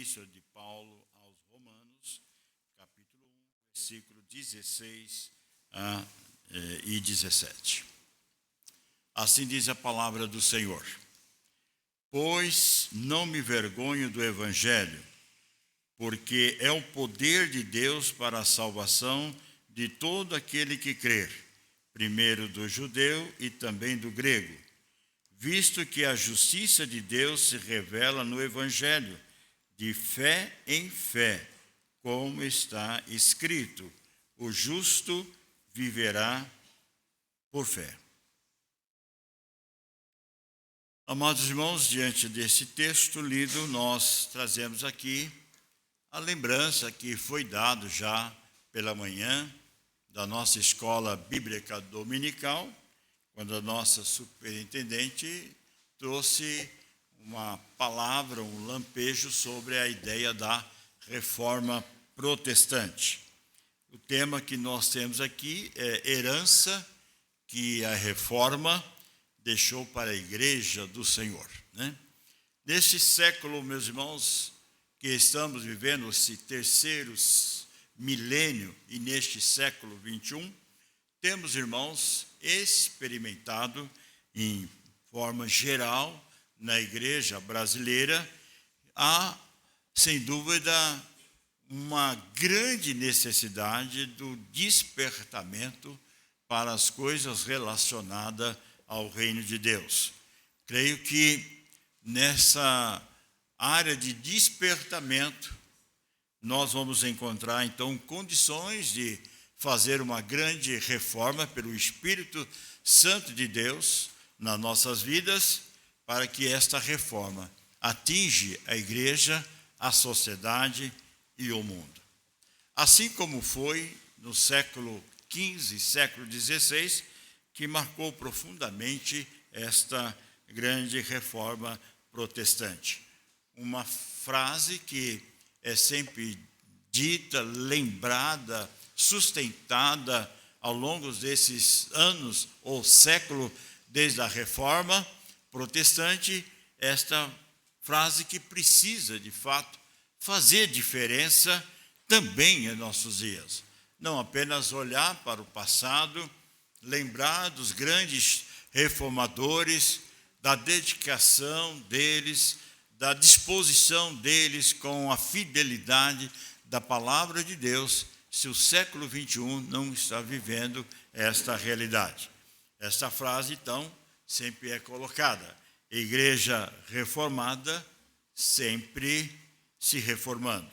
Epístola de Paulo aos Romanos, capítulo 1, versículo 16 e 17. Assim diz a palavra do Senhor. Pois não me vergonho do Evangelho, porque é o poder de Deus para a salvação de todo aquele que crer, primeiro do judeu e também do grego, visto que a justiça de Deus se revela no Evangelho, de fé em fé, como está escrito: o justo viverá por fé. Amados irmãos, diante desse texto lido, nós trazemos aqui a lembrança que foi dado já pela manhã da nossa escola bíblica dominical, quando a nossa superintendente trouxe uma palavra, um lampejo sobre a ideia da reforma protestante. O tema que nós temos aqui é herança que a reforma deixou para a igreja do Senhor, né? Neste século, meus irmãos, que estamos vivendo esse terceiro milênio e neste século 21, temos, irmãos, experimentado em forma geral na igreja brasileira, há, sem dúvida, uma grande necessidade do despertamento para as coisas relacionadas ao reino de Deus. Creio que nessa área de despertamento nós vamos encontrar então condições de fazer uma grande reforma pelo Espírito Santo de Deus nas nossas vidas, para que esta reforma atinja a igreja, a sociedade e o mundo. Assim como foi no século XV, século XVI, que marcou profundamente esta grande reforma protestante. Uma frase que é sempre dita, lembrada, sustentada ao longo desses anos ou século desde a reforma protestante, esta frase que precisa, de fato, fazer diferença também em nossos dias. Não apenas olhar para o passado, lembrar dos grandes reformadores, da dedicação deles, da disposição deles com a fidelidade da palavra de Deus, se o século XXI não está vivendo esta realidade. Esta frase, então, sempre é colocada: igreja reformada, sempre se reformando.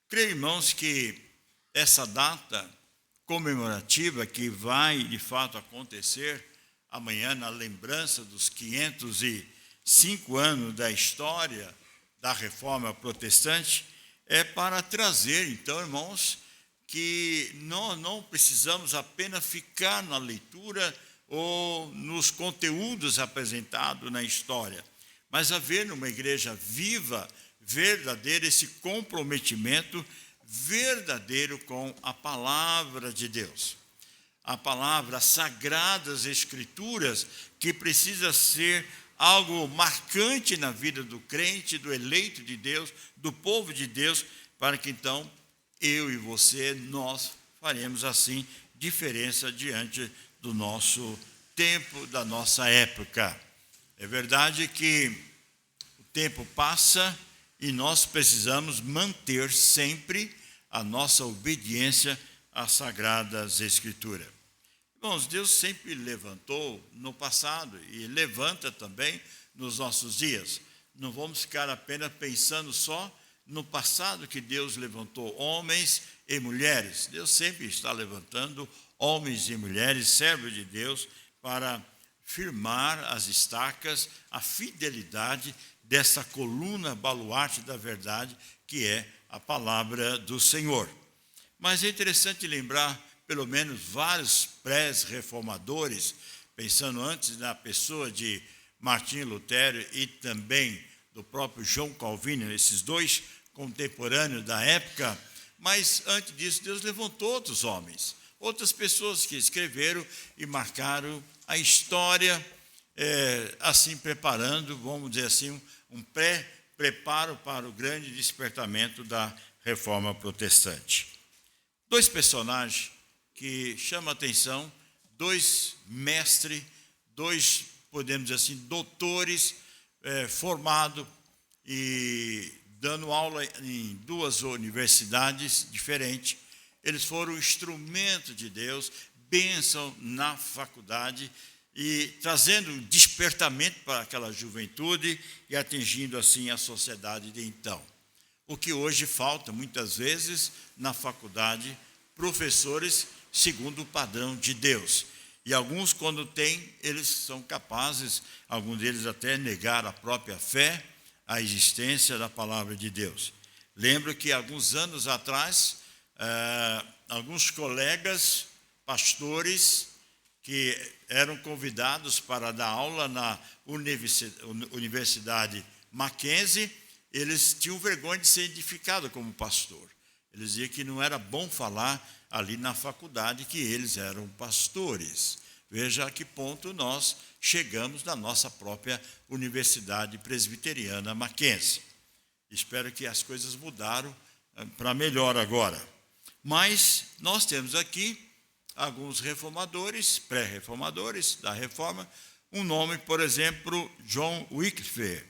Creio, irmãos, que essa data comemorativa que vai, de fato, acontecer amanhã, na lembrança dos 505 anos da história da Reforma Protestante, é para trazer, então, irmãos, que nós não precisamos apenas ficar na leitura ou nos conteúdos apresentados na história, mas haver numa igreja viva, verdadeira, esse comprometimento verdadeiro com a palavra de Deus. A palavra, as sagradas escrituras, que precisa ser algo marcante na vida do crente, do eleito de Deus, do povo de Deus, para que então eu e você, nós faremos assim diferença diante do nosso tempo, da nossa época. É verdade que o tempo passa e nós precisamos manter sempre a nossa obediência às Sagradas Escrituras. Irmãos, Deus sempre levantou no passado e levanta também nos nossos dias. Não vamos ficar apenas pensando só no passado que Deus levantou homens e mulheres. Deus sempre está levantando homens e mulheres, servos de Deus, para firmar as estacas, a fidelidade dessa coluna baluarte da verdade, que é a palavra do Senhor. Mas é interessante lembrar, pelo menos, vários pré-reformadores, pensando antes na pessoa de Martinho Lutero e também do próprio João Calvino, esses dois contemporâneos da época. Mas antes disso, Deus levantou outros homens, outras pessoas que escreveram e marcaram a história, assim preparando, vamos dizer assim, um preparo para o grande despertamento da Reforma Protestante. Dois personagens que chamam a atenção, dois mestres, dois, podemos dizer assim, doutores formados e dando aula em duas universidades diferentes. Eles foram instrumento de Deus, bênção na faculdade e trazendo despertamento para aquela juventude e atingindo assim a sociedade de então. O que hoje falta, muitas vezes, na faculdade, professores segundo o padrão de Deus. E alguns, quando têm, eles são capazes, alguns deles até negar a própria fé, a existência da palavra de Deus. Lembro que, alguns anos atrás, alguns colegas, pastores, que eram convidados para dar aula na Universidade Mackenzie, eles tinham vergonha de ser edificados como pastor. Eles diziam que não era bom falar ali na faculdade que eles eram pastores. Veja a que ponto nós chegamos na nossa própria Universidade Presbiteriana Mackenzie. Espero que as coisas mudaram para melhor agora. Mas nós temos aqui alguns reformadores, pré-reformadores da Reforma. Um nome, por exemplo, John Wycliffe,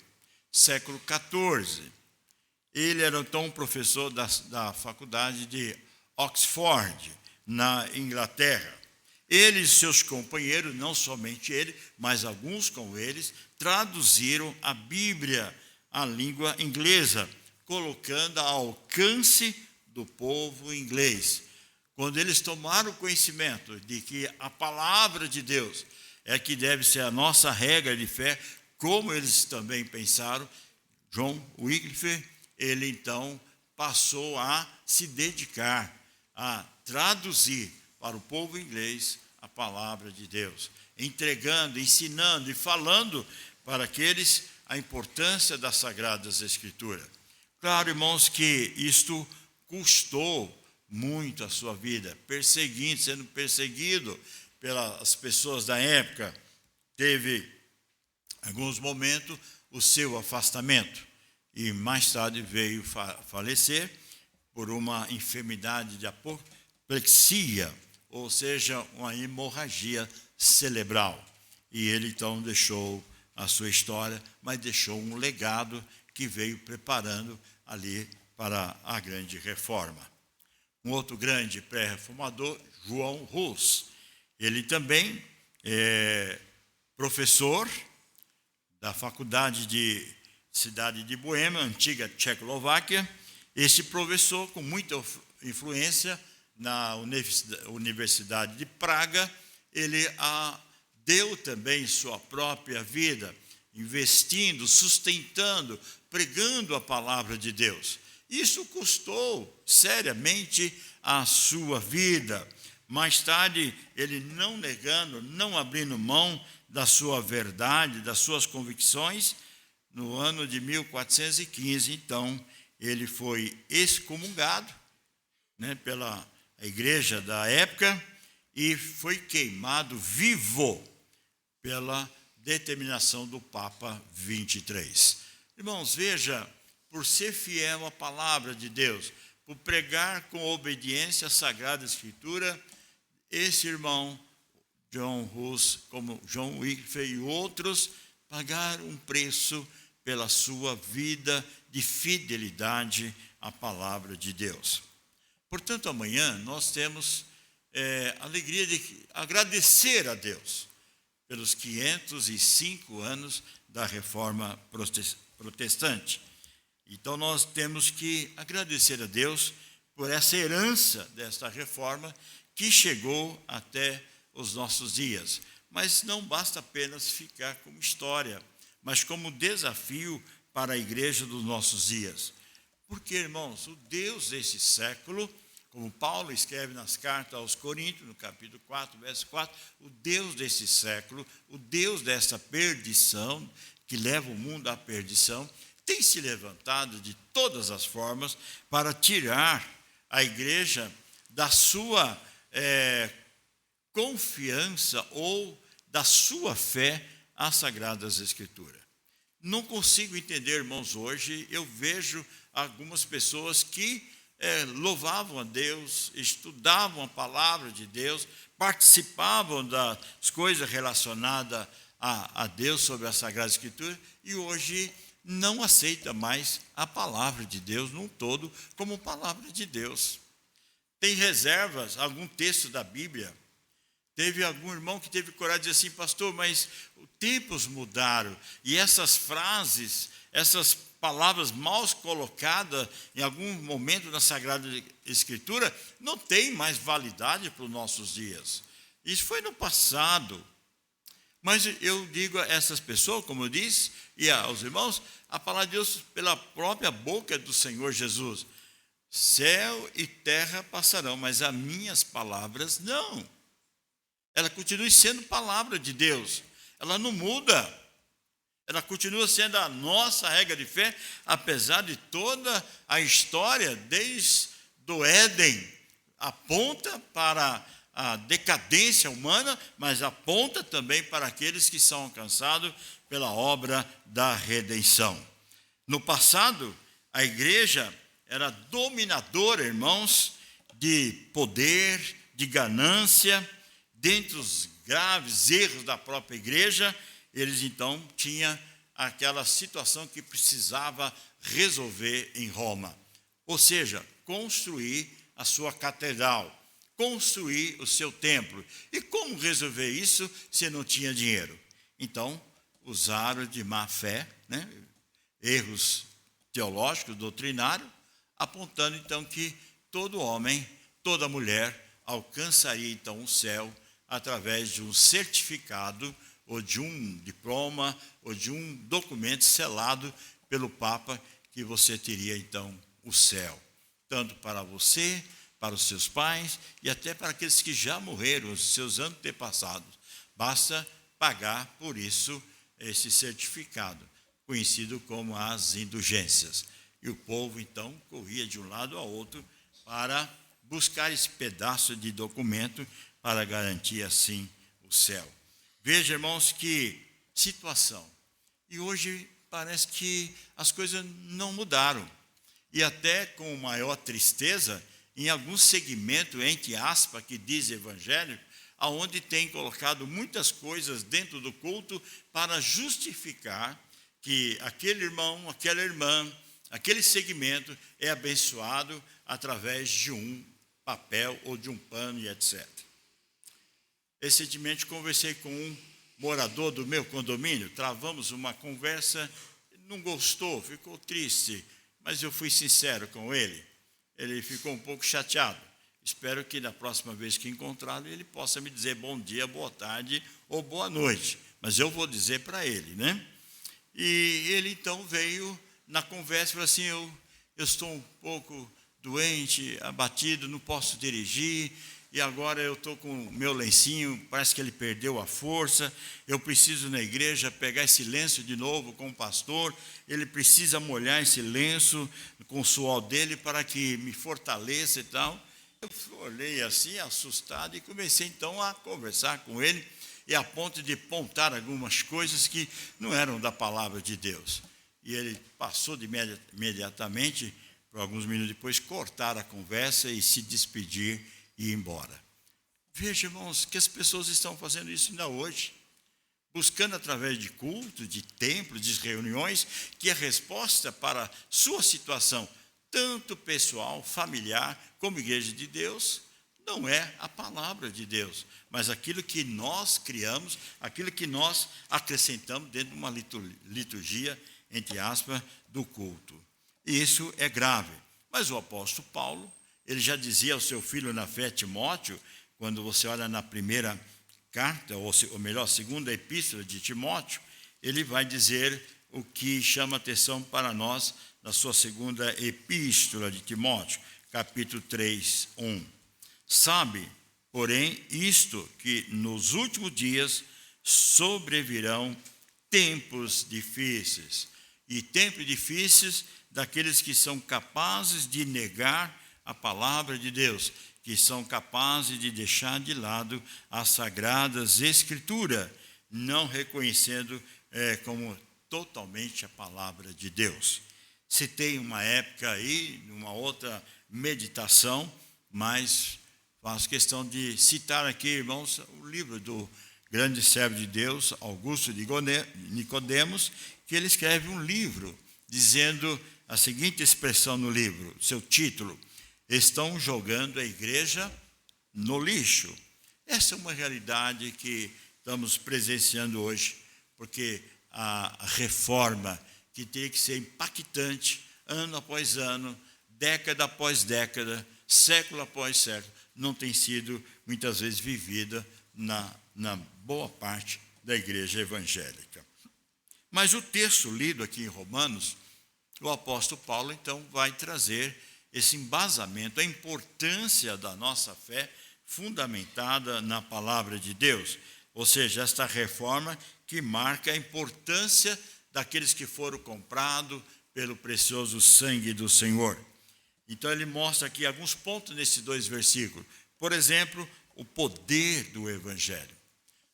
século XIV. Ele era então professor da faculdade de Oxford, na Inglaterra. Ele e seus companheiros, não somente ele, mas alguns com eles, traduziram a Bíblia à língua inglesa, colocando ao alcance do povo inglês. Quando eles tomaram conhecimento de que a palavra de Deus é que deve ser a nossa regra de fé, como eles também pensaram, John Wycliffe, ele então passou a se dedicar a traduzir para o povo inglês a palavra de Deus, entregando, ensinando e falando para aqueles a importância das Sagradas Escrituras. Claro, irmãos, que isto custou muito a sua vida, sendo perseguido pelas pessoas da época. Teve, alguns momentos, o seu afastamento e mais tarde veio falecer por uma enfermidade de apoplexia, ou seja, uma hemorragia cerebral. E ele então deixou a sua história, mas deixou um legado que veio preparando ali para a grande reforma. Um outro grande pré-reformador, João Hus. Ele também é professor da faculdade de cidade de Boêmia, antiga Tchecoslováquia. Este professor, com muita influência na Universidade de Praga, ele deu também sua própria vida, investindo, sustentando, pregando a palavra de Deus. Isso custou seriamente a sua vida. Mais tarde, ele não negando, não abrindo mão da sua verdade, das suas convicções, no ano de 1415, então, ele foi excomungado, pela igreja da época e foi queimado vivo pela determinação do Papa 23. Irmãos, veja, por ser fiel à palavra de Deus, por pregar com obediência à Sagrada Escritura, esse irmão, John Hus, como John Wycliffe e outros, pagaram um preço pela sua vida de fidelidade à palavra de Deus. Portanto, amanhã nós temos a alegria de agradecer a Deus pelos 505 anos da Reforma Protestante. Então, nós temos que agradecer a Deus por essa herança desta reforma que chegou até os nossos dias. Mas não basta apenas ficar como história, mas como desafio para a igreja dos nossos dias. Porque, irmãos, o Deus desse século, como Paulo escreve nas cartas aos Coríntios, no capítulo 4, verso 4, o Deus desse século, o Deus dessa perdição, que leva o mundo à perdição, tem se levantado de todas as formas para tirar a igreja da sua confiança ou da sua fé às Sagradas Escrituras. Não consigo entender, irmãos, hoje eu vejo algumas pessoas que louvavam a Deus, estudavam a palavra de Deus, participavam das coisas relacionadas a Deus sobre a Sagrada Escritura e hoje não aceita mais a palavra de Deus num todo como palavra de Deus. Tem reservas, algum texto da Bíblia. Teve algum irmão que teve coragem de dizer assim, pastor, mas os tempos mudaram e essas frases, essas palavras mal colocadas em algum momento na Sagrada Escritura não tem mais validade para os nossos dias. Isso foi no passado. Mas eu digo a essas pessoas, como eu disse, e aos irmãos, a palavra de Deus pela própria boca do Senhor Jesus. Céu e terra passarão, mas as minhas palavras não. Ela continua sendo palavra de Deus. Ela não muda. Ela continua sendo a nossa regra de fé, apesar de toda a história, desde o Éden, aponta para a decadência humana, mas aponta também para aqueles que são alcançados pela obra da redenção. No passado, a igreja era dominadora, irmãos, de poder, de ganância. Dentre os graves erros da própria igreja, eles então tinham aquela situação que precisava resolver em Roma. Ou seja, construir a sua catedral, construir o seu templo. E como resolver isso se não tinha dinheiro? Então, usaram de má fé, erros teológicos, doutrinários, apontando então que todo homem, toda mulher alcançaria então o céu através de um certificado ou de um diploma ou de um documento selado pelo Papa que você teria então o céu, tanto para você, para os seus pais e até para aqueles que já morreram, os seus antepassados. Basta pagar por isso esse certificado, conhecido como as indulgências. E o povo então corria de um lado ao outro para buscar esse pedaço de documento para garantir assim o céu. Veja, irmãos, que situação. E hoje parece que as coisas não mudaram. E até com maior tristeza, em algum segmento, entre aspas, que diz evangelho, aonde tem colocado muitas coisas dentro do culto para justificar que aquele irmão, aquela irmã, aquele segmento é abençoado através de um papel ou de um pano e etc. Recentemente conversei com um morador do meu condomínio, travamos uma conversa, não gostou, ficou triste, mas eu fui sincero com ele. Ele ficou um pouco chateado. Espero que na próxima vez que encontrá-lo, ele possa me dizer bom dia, boa tarde ou boa noite. Mas eu vou dizer para ele, E ele então veio na conversa e falou assim, eu estou um pouco doente, abatido, não posso dirigir, e agora eu estou com o meu lencinho, parece que ele perdeu a força, eu preciso na igreja pegar esse lenço de novo com o pastor, ele precisa molhar esse lenço com o suor dele para que me fortaleça e tal. Eu olhei assim, assustado, e comecei então a conversar com ele, e a ponto de apontar algumas coisas que não eram da palavra de Deus. E ele passou de imediatamente, por alguns minutos depois, cortar a conversa e se despedir e ir embora. Veja, irmãos, que as pessoas estão fazendo isso ainda hoje, buscando através de cultos, de templos, de reuniões, que a resposta para a sua situação, tanto pessoal, familiar, como igreja de Deus, não é a palavra de Deus, mas aquilo que nós criamos, aquilo que nós acrescentamos dentro de uma liturgia, entre aspas, do culto. E isso é grave. Mas o apóstolo Paulo, ele já dizia ao seu filho na fé, Timóteo, quando você olha na primeira carta, ou melhor, segunda epístola de Timóteo, ele vai dizer o que chama atenção para nós na sua segunda epístola de Timóteo, capítulo 3, 1. Sabe, porém, isto, que nos últimos dias sobrevirão tempos difíceis. E tempos difíceis daqueles que são capazes de negar a palavra de Deus, que são capazes de deixar de lado as sagradas escrituras, não reconhecendo como totalmente a palavra de Deus. Citei uma época aí, numa outra meditação, mas faço questão de citar aqui, irmãos, o livro do grande servo de Deus, Augusto de Nicodemos, que ele escreve um livro dizendo a seguinte expressão no livro, seu título: estão jogando a igreja no lixo. Essa é uma realidade que estamos presenciando hoje, porque a reforma, que teria que ser impactante, ano após ano, década após década, século após século, não tem sido muitas vezes vivida na boa parte da igreja evangélica. Mas o texto lido aqui em Romanos, o apóstolo Paulo então vai trazer esse embasamento, a importância da nossa fé fundamentada na palavra de Deus, ou seja, esta reforma que marca a importância daqueles que foram comprados pelo precioso sangue do Senhor. Então ele mostra aqui alguns pontos nesses 2 versículos. Por exemplo, o poder do evangelho.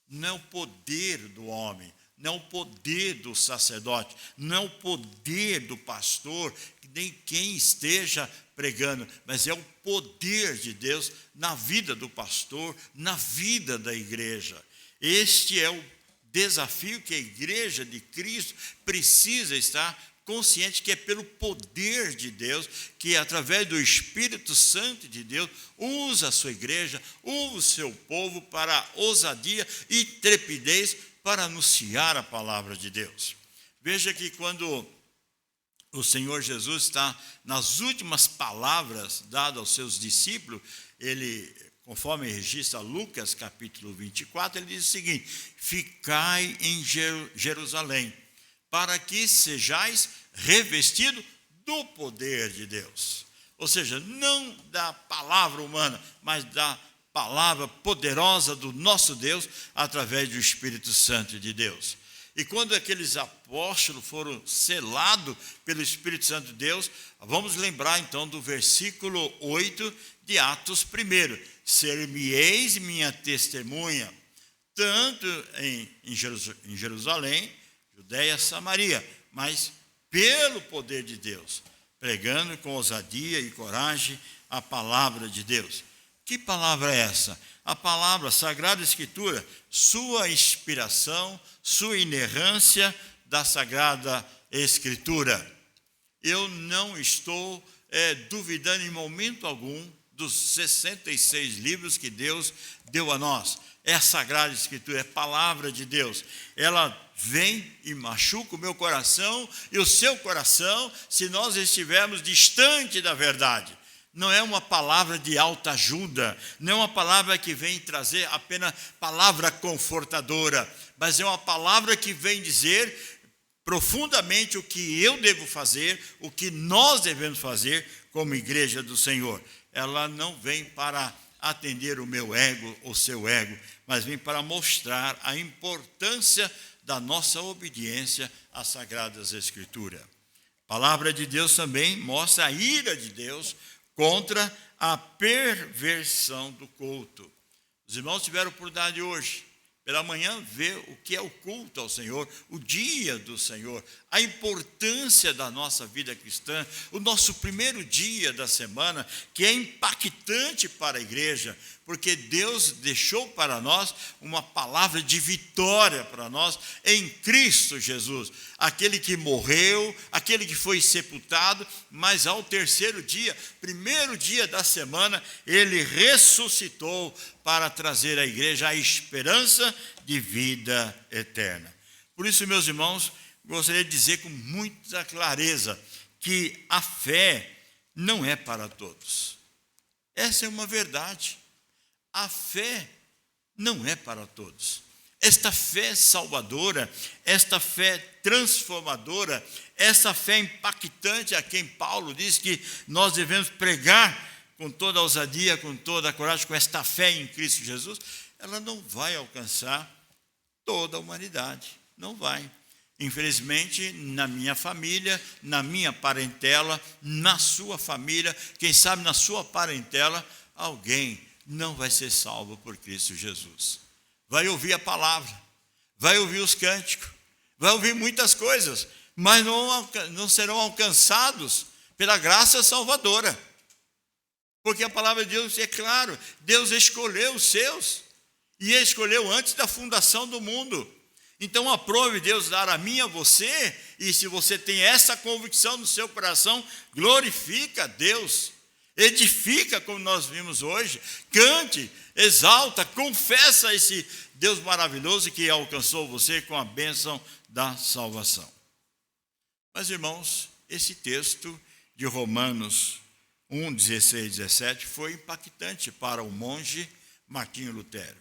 Não é o poder do homem, não é o poder do sacerdote, não é o poder do pastor, nem quem esteja pregando, mas é o poder de Deus na vida do pastor, na vida da igreja. Este é o desafio que a igreja de Cristo precisa estar consciente, que é pelo poder de Deus, que através do Espírito Santo de Deus, usa a sua igreja, usa o seu povo para ousadia e trepidez para anunciar a palavra de Deus. Veja que quando o Senhor Jesus está nas últimas palavras dadas aos seus discípulos, ele, conforme registra Lucas capítulo 24, ele diz o seguinte: ficai em Jerusalém, para que sejais revestidos do poder de Deus. Ou seja, não da palavra humana, mas da palavra poderosa do nosso Deus, através do Espírito Santo de Deus. E quando aqueles apóstolos foram selados pelo Espírito Santo de Deus, vamos lembrar então do versículo 8 de Atos 1. Ser-me-eis minha testemunha, tanto em Jerusalém, Judeia, Samaria, mas pelo poder de Deus, pregando com ousadia e coragem a palavra de Deus. Que palavra é essa? A palavra, a Sagrada Escritura, sua inspiração, sua inerrância da Sagrada Escritura. Eu não estou duvidando em momento algum dos 66 livros que Deus deu a nós. É a Sagrada Escritura, é a palavra de Deus. Ela vem e machuca o meu coração e o seu coração se nós estivermos distante da verdade. Não é uma palavra de alta ajuda, não é uma palavra que vem trazer apenas palavra confortadora, mas é uma palavra que vem dizer profundamente o que eu devo fazer, o que nós devemos fazer como igreja do Senhor. Ela não vem para atender o meu ego, o seu ego, mas vem para mostrar a importância da nossa obediência às Sagradas Escrituras. A palavra de Deus também mostra a ira de Deus contra a perversão do culto. Os irmãos tiveram a oportunidade hoje, pela manhã, ver o que é o culto ao Senhor, o dia do Senhor, a importância da nossa vida cristã, o nosso primeiro dia da semana, que é impactante para a igreja, porque Deus deixou para nós uma palavra de vitória para nós em Cristo Jesus, aquele que morreu, aquele que foi sepultado, mas ao terceiro dia, primeiro dia da semana, ele ressuscitou para trazer à igreja a esperança de vida eterna. Por isso, meus irmãos, gostaria de dizer com muita clareza que a fé não é para todos. Essa é uma verdade. A fé não é para todos. Esta fé salvadora, esta fé transformadora, esta fé impactante a quem Paulo diz que nós devemos pregar com toda a ousadia, com toda a coragem, com esta fé em Cristo Jesus, ela não vai alcançar toda a humanidade. Não vai. Infelizmente, na minha família, na minha parentela, na sua família, quem sabe na sua parentela, alguém não vai ser salvo por Cristo Jesus. Vai ouvir a palavra, vai ouvir os cânticos, vai ouvir muitas coisas, mas não serão alcançados pela graça salvadora. Porque a palavra de Deus é claro, Deus escolheu os seus, e Ele escolheu antes da fundação do mundo. Então aprove Deus dar a mim e a você, e se você tem essa convicção no seu coração, glorifica a Deus, edifica como nós vimos hoje, cante, exalta, confessa esse Deus maravilhoso que alcançou você com a bênção da salvação. Mas irmãos, esse texto de Romanos 1, 16, 17 foi impactante para o monge Martinho Lutero,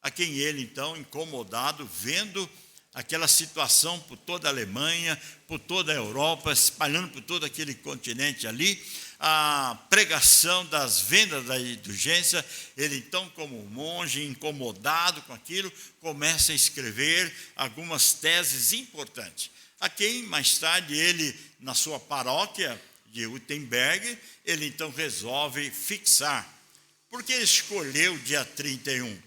a quem ele então, incomodado, vendo aquela situação por toda a Alemanha, por toda a Europa, espalhando por todo aquele continente ali, a pregação das vendas da indulgência, ele então, como monge, incomodado com aquilo, começa a escrever algumas teses importantes, a quem mais tarde ele, na sua paróquia de Wittenberg, ele então resolve fixar. Por que ele escolheu o dia 31?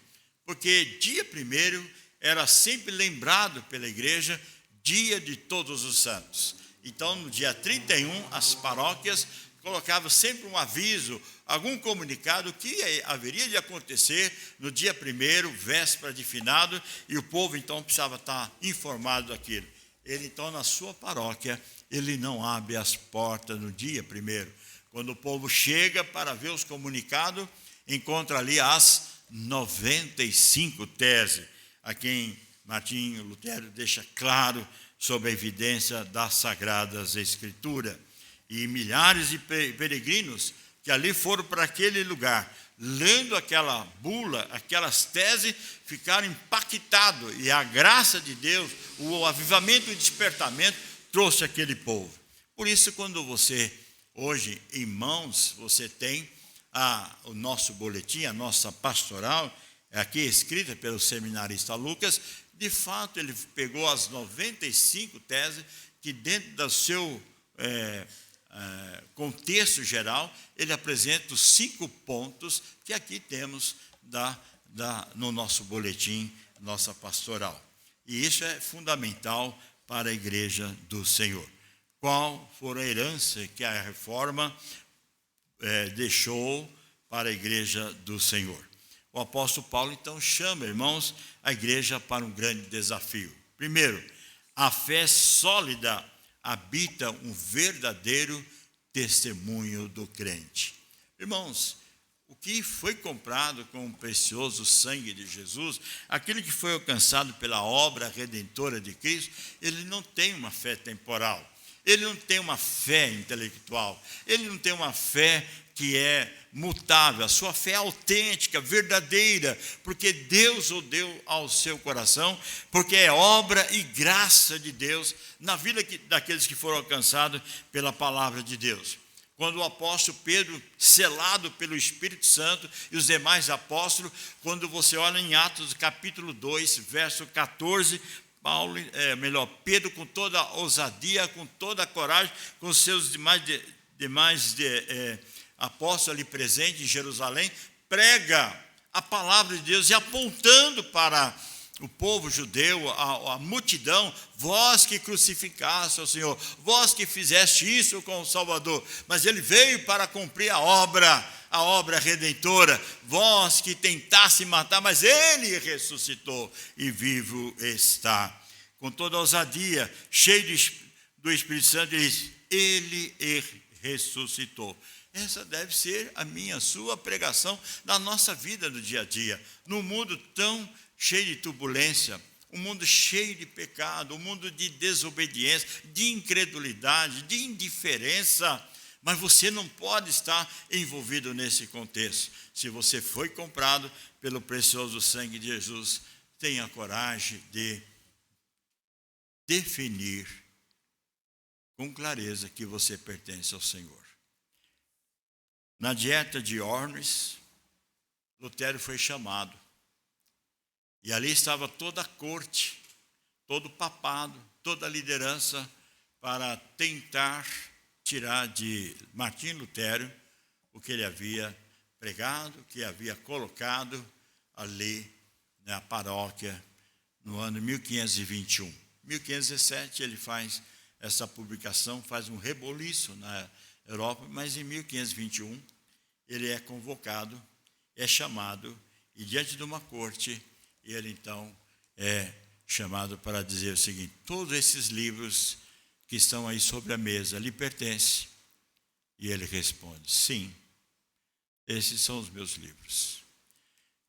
Porque dia 1º era sempre lembrado pela igreja dia de todos os santos. Então, no dia 31, as paróquias colocavam sempre um aviso, algum comunicado que haveria de acontecer no dia 1º, véspera de finado, e o povo então precisava estar informado daquilo. Ele então, na sua paróquia, ele não abre as portas no dia 1º. Quando o povo chega para ver os comunicados, encontra ali as 95 teses, a quem Martinho Lutero deixa claro sobre a evidência das Sagradas Escrituras. E milhares de peregrinos que ali foram para aquele lugar, lendo aquela bula, aquelas teses, ficaram impactados. E a graça de Deus, o avivamento e o despertamento trouxe aquele povo. Por isso, quando você, hoje, em mãos, você tem o nosso boletim, a nossa pastoral, aqui escrita pelo seminarista Lucas, de fato ele pegou as 95 teses que dentro do seu contexto geral, ele apresenta os 5 pontos que aqui temos no nosso boletim, nossa pastoral. E isso é fundamental para a igreja do Senhor. Qual foi a herança que a reforma deixou para a igreja do Senhor? O apóstolo Paulo, então, chama, irmãos, a igreja para um grande desafio. Primeiro, a fé sólida habita um verdadeiro testemunho do crente. Irmãos, o que foi comprado com o precioso sangue de Jesus, aquele que foi alcançado pela obra redentora de Cristo, ele não tem uma fé temporal, ele não tem uma fé intelectual, ele não tem uma fé que é mutável, a sua fé é autêntica, verdadeira, porque Deus o deu ao seu coração, porque é obra e graça de Deus na vida daqueles que foram alcançados pela palavra de Deus. Quando o apóstolo Pedro, selado pelo Espírito Santo, e os demais apóstolos, quando você olha em Atos capítulo 2, verso 14, Pedro, com toda a ousadia, com toda a coragem, com os seus demais apóstolos ali presentes em Jerusalém, prega a palavra de Deus e apontando para o povo judeu, a multidão: vós que crucificaste ao Senhor, vós que fizeste isso com o Salvador, mas ele veio para cumprir a obra redentora, vós que tentaste matar, mas ele ressuscitou e vivo está. Com toda a ousadia, cheio do Espírito Santo, ele diz: ele ressuscitou. Essa deve ser a minha, a sua pregação na nossa vida no dia a dia, num mundo tão cheio de turbulência, um mundo cheio de pecado, um mundo de desobediência, de incredulidade, de indiferença. Mas você não pode estar envolvido nesse contexto. Se você foi comprado pelo precioso sangue de Jesus, tenha coragem de definir com clareza que você pertence ao Senhor. Na dieta de Worms, Lutero foi chamado. E ali estava toda a corte, todo o papado, toda a liderança para tentar tirar de Martinho Lutero o que ele havia pregado, o que havia colocado ali na paróquia no ano 1521. 1517 ele faz essa publicação, faz um reboliço na Europa, mas em 1521 ele é convocado, é chamado, e diante de uma corte, ele então é chamado para dizer o seguinte: todos esses livros que estão aí sobre a mesa lhe pertencem? E ele responde: sim, esses são os meus livros.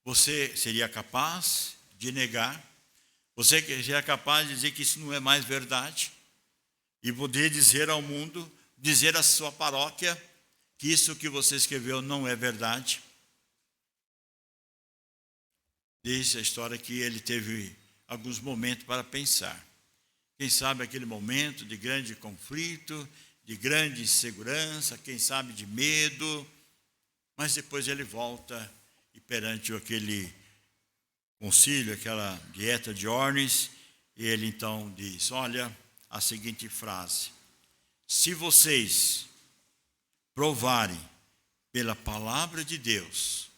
Você seria capaz de negar? Você seria capaz de dizer que isso não é mais verdade? E poder dizer ao mundo, dizer à sua paróquia, que isso que você escreveu não é verdade? Diz a história que ele teve alguns momentos para pensar. Quem sabe aquele momento de grande conflito, de grande insegurança, quem sabe de medo, mas depois ele volta e perante aquele concílio, aquela dieta de Ornes, ele então diz: olha, a seguinte frase: se vocês provarem pela palavra de Deus,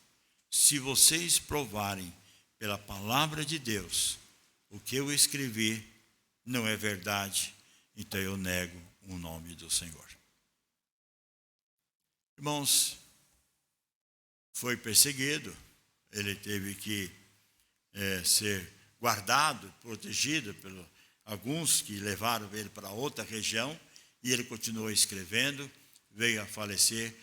se vocês provarem pela palavra de Deus, o que eu escrevi não é verdade, então eu nego o nome do Senhor. Irmãos, foi perseguido, ele teve que ser guardado, protegido por alguns que levaram ele para outra região, e ele continuou escrevendo, veio a falecer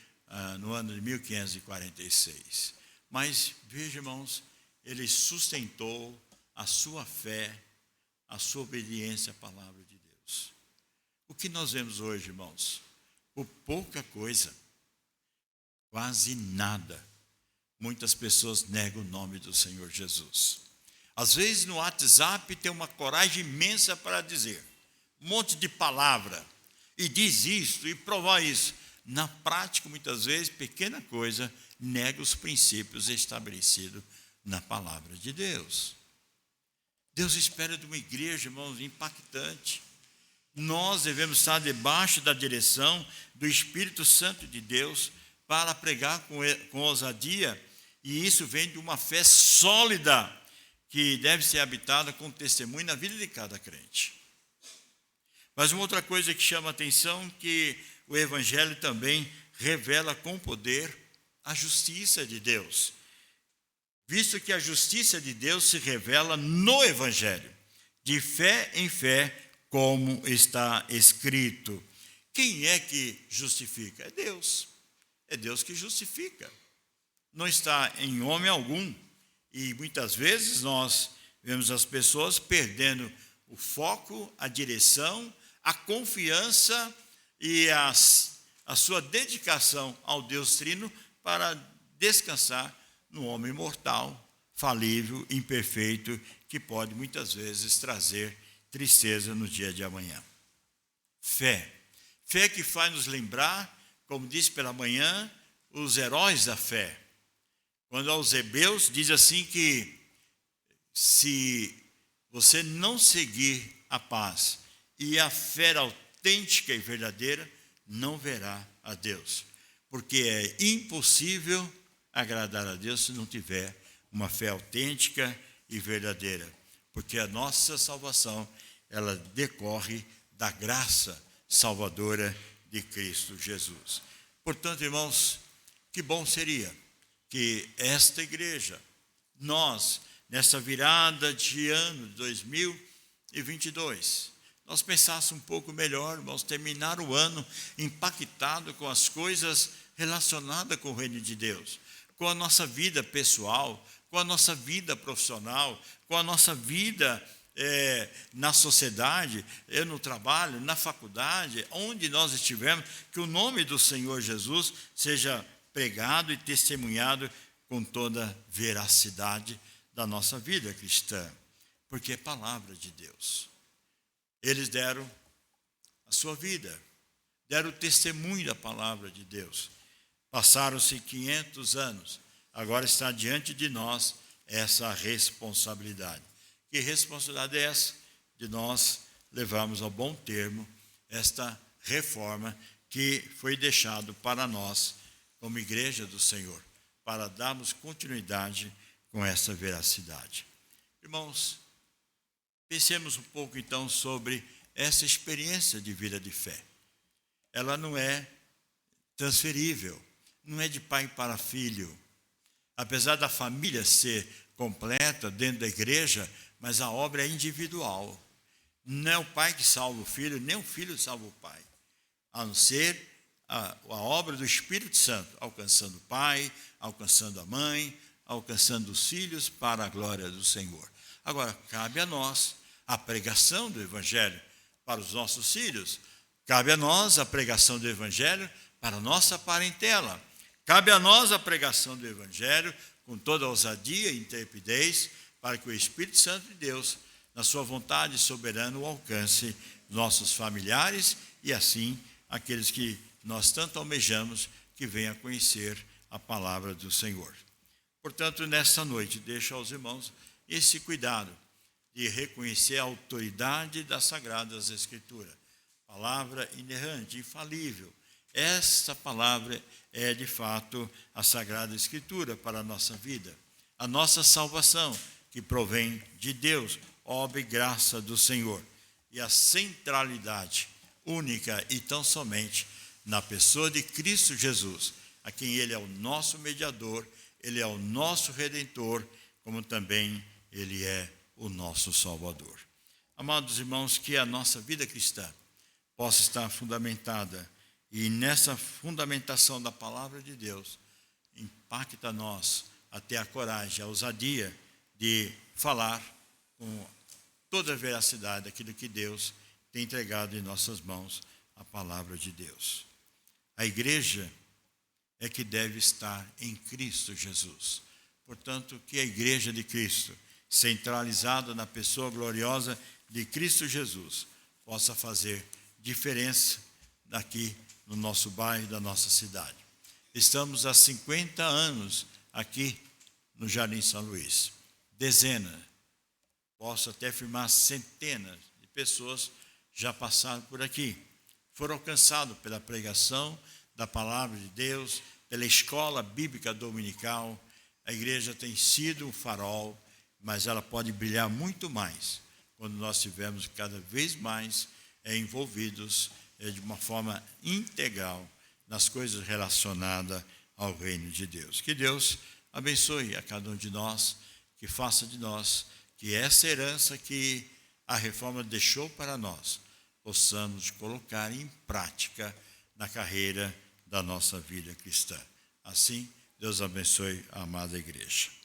no ano de 1546. Mas, veja, irmãos, ele sustentou a sua fé, a sua obediência à palavra de Deus. O que nós vemos hoje, irmãos? Por pouca coisa, quase nada, muitas pessoas negam o nome do Senhor Jesus. Às vezes no WhatsApp tem uma coragem imensa para dizer um monte de palavra, e diz isso, e provar isso. Na prática, muitas vezes, pequena coisa, nega os princípios estabelecidos na palavra de Deus. Deus espera de uma igreja, irmãos, impactante. Nós devemos estar debaixo da direção do Espírito Santo de Deus para pregar com ousadia, e isso vem de uma fé sólida que deve ser habitada com testemunho na vida de cada crente. Mas uma outra coisa que chama a atenção, que o Evangelho também revela com poder a justiça de Deus, visto que a justiça de Deus se revela no Evangelho, de fé em fé, como está escrito. Quem é que justifica? É Deus. É Deus que justifica. Não está em homem algum. E muitas vezes nós vemos as pessoas perdendo o foco, a direção, a confiança e a sua dedicação ao Deus Trino para descansar no homem mortal, falível, imperfeito, que pode muitas vezes trazer tristeza no dia de amanhã. Fé. Fé que faz nos lembrar, como disse pela manhã, os heróis da fé. Quando aos Hebreus diz assim que se você não seguir a paz e a fé autêntica e verdadeira, não verá a Deus. Porque é impossível agradar a Deus se não tiver uma fé autêntica e verdadeira. Porque a nossa salvação, ela decorre da graça salvadora de Cristo Jesus. Portanto, irmãos, que bom seria que esta igreja, nós, nessa virada de ano de 2022, nós pensássemos um pouco melhor, irmãos, terminar o ano impactado com as coisas relacionadas com o reino de Deus, com a nossa vida pessoal, com a nossa vida profissional, com a nossa vida na sociedade, no trabalho, na faculdade, onde nós estivermos, que o nome do Senhor Jesus seja pregado e testemunhado com toda veracidade da nossa vida cristã, porque é palavra de Deus. Eles deram a sua vida, deram o testemunho da palavra de Deus. Passaram-se 500 anos, agora está diante de nós essa responsabilidade. Que responsabilidade é essa? De nós levarmos ao bom termo esta reforma que foi deixado para nós, como igreja do Senhor, para darmos continuidade com essa veracidade. Irmãos, Pensemos um pouco então sobre essa experiência de vida de fé. Ela não é transferível, não é de pai para filho. Apesar da família ser completa dentro da igreja, mas a obra é individual. Não é o pai que salva o filho, nem o filho salva o pai. A não ser a obra do Espírito Santo, alcançando o pai, alcançando a mãe, alcançando os filhos para a glória do Senhor. Agora, cabe a nós a pregação do Evangelho para os nossos filhos. Cabe a nós a pregação do Evangelho para a nossa parentela. Cabe a nós a pregação do Evangelho com toda ousadia e intrepidez, para que o Espírito Santo de Deus, na sua vontade soberana, o alcance nossos familiares e assim aqueles que nós tanto almejamos que venham a conhecer a palavra do Senhor. Portanto, nesta noite, deixo aos irmãos esse cuidado de reconhecer a autoridade das Sagradas Escrituras. Palavra inerrante, infalível. Esta palavra é, de fato, a Sagrada Escritura para a nossa vida. A nossa salvação, que provém de Deus, obra e graça do Senhor. E a centralidade única e tão somente na pessoa de Cristo Jesus, a quem Ele é o nosso mediador, Ele é o nosso Redentor, como também Ele é o nosso Salvador. Amados irmãos, que a nossa vida cristã possa estar fundamentada, e nessa fundamentação da palavra de Deus, impacta a nós até a coragem, a ousadia de falar com toda a veracidade daquilo que Deus tem entregado em nossas mãos, a palavra de Deus. A igreja é que deve estar em Cristo Jesus. Portanto, que a igreja de Cristo, centralizada na pessoa gloriosa de Cristo Jesus, possa fazer diferença aqui no nosso bairro, da nossa cidade. Estamos há 50 anos aqui no Jardim São Luís. Dezenas, posso até afirmar centenas de pessoas já passaram por aqui. Foram alcançados pela pregação da palavra de Deus, pela escola bíblica dominical. A igreja tem sido um farol, mas ela pode brilhar muito mais quando nós estivermos cada vez mais envolvidos de uma forma integral nas coisas relacionadas ao reino de Deus. Que Deus abençoe a cada um de nós, que faça de nós, que essa herança que a reforma deixou para nós, possamos colocar em prática na carreira da nossa vida cristã. Assim, Deus abençoe a amada igreja.